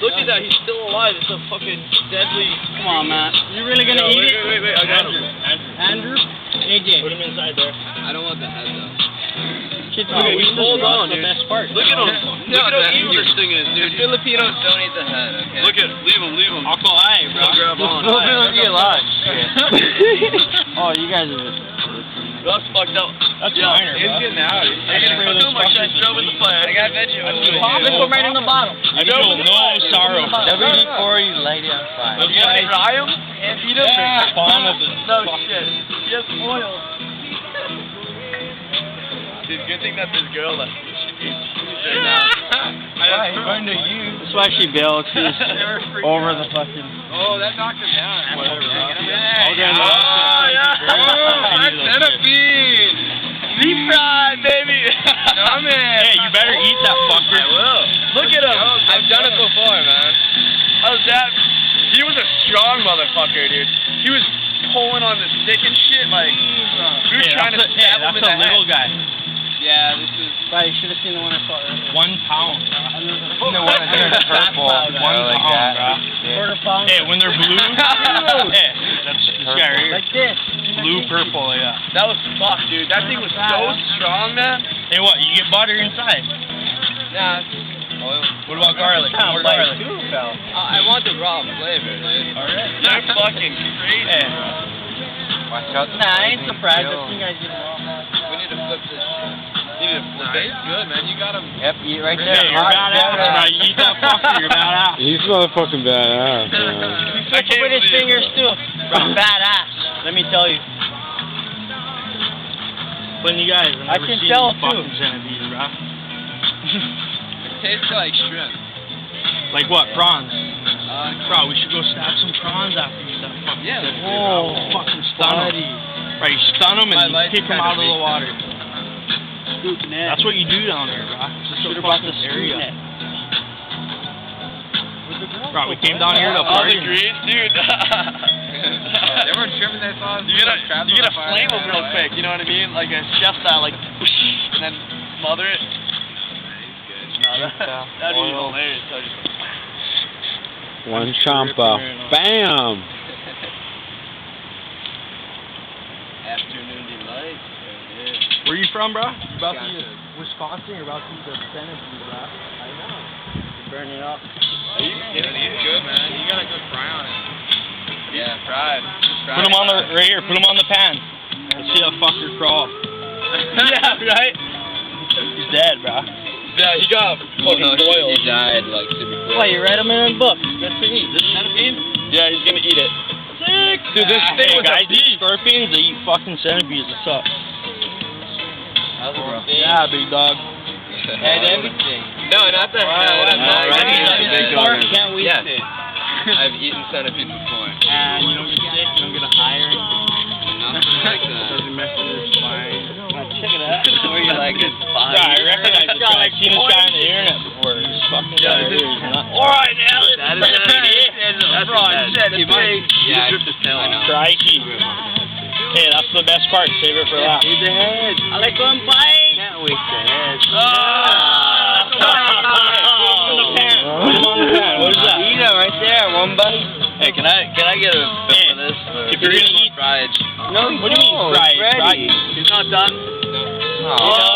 Look at that, he's still alive. It's a fucking deadly. Come on, Matt. You really gonna eat it? Wait, I got him. Andrew? AJ. Put him inside there. I don't want the head though. Hold on, dude. The best part. Look at him. Look at how evil this thing is, dude. Filipinos don't eat the head, okay? Look at, leave him. I'll call I, bro. Grab on. Oh, you guys are just... That's fucked up. That's minor, bro. It's getting out. I got a consumer, should I throw him in the fire? I got vegetables. Pop it, put right in the bottle. I feel no sorrow. Every before you light it on fire. You want to fry him? And eat him? Yeah. Spawn of the... No shit. He has oil. Dude, good thing that this girl left. She's right now. Why? Going to you. That's why she bailed. She's over the fucking... Oh, that knocked him down. Whatever. Centipede! Deep fried, baby! Come in! Hey, you better eat that fucker. I will. Look at him. I've done it before, man. How's that? He was a strong motherfucker, dude. He was pulling on the stick and shit, like, we were trying to stab him in the head. little guy. Yeah, this is... Right, you should have seen the one I saw earlier. 1 1 pound. pound, The one that's purple. bro. 1 pound, bro. Quarter pound. Hey, when they're blue. Hey, that's this guy right here. Like this. Blue, purple, yeah. That was fucked, dude. That thing was so strong, man. Hey, what? You get butter inside? Nah, it's oil. What about garlic? More garlic. I want the raw flavor, dude. Alright. You're fucking crazy. Hey. Watch out. Nah, I ain't surprised. I've seen you guys get along. We need to flip this shit. You need to flip it. It's good, man. You got him. Yep, eat right there. Hey, you're badass. Now you eat that fucker, you're badass. He's motherfucking badass, man. I can't With his believe fingers too. Badass. Let me tell you. When you guys, I can tell too. fucking centipedes, bro. It tastes like shrimp. Like what? Prawns? Bro, we should go stab some prawns after you eat that fucking Yeah. Whoa. fucking stun them. Right, you stun them and you kick them out of the water. Scoop net. That's what you do down there, bro. It's just Should a have brought the fucking scoop area. net. Bro, we came down here to all the party. grease, dude. They weren't tripping their sauce. You gotta flame them real quick, you know what I mean? Like a chef style, like, whoosh, and then smother it. No, that'd be hilarious. So just... One champa. Bam! Afternoon delight. Yeah. Where you from, bro? You're about to Wisconsin. eat Wisconsin. You're about to eat the centipede, bro. I know. Burn it up. Are you kidding me? It's good, man. You got a good fry on it. Yeah, fried. Put them on the right here. Put them on the pan. Let's see that fucker crawl. Yeah, right? He's dead, bro. Yeah, he got fucking boiled. He died like super quick. Why, you read them in a book. Good to eat. This centipede? Yeah, he's gonna eat it. Sick! Dude, this thing was guys a eat beast. scorpions. They eat fucking centipedes. What's up? How's it, bro? Yeah, big dog. Head everything. No, not the head. Big dog. Can't we Yes. sit? I've eaten centipedes before. And you don't get sick, you don't get a higher. Nothing like that. Doesn't mess with your spine. Check it out. Where you like it's fine. Yeah, I recognize this guy. I've seen this guy on the internet before. He's fucking guy. He's nuts. Alright, now let's That is That's fraud. Centipede. Yeah, Ripped his tail off. Crikey. Hey, that's the best part. Save it for last. Eat the head. I like one bite. Can't waste the head. Put him on the pan. Put him on the pan. What is that? Eat it right there, one bite. Hey, can I get a bit of this? If you're gonna eat fried. No, what do you mean fried? Ready. He's not done? Oh.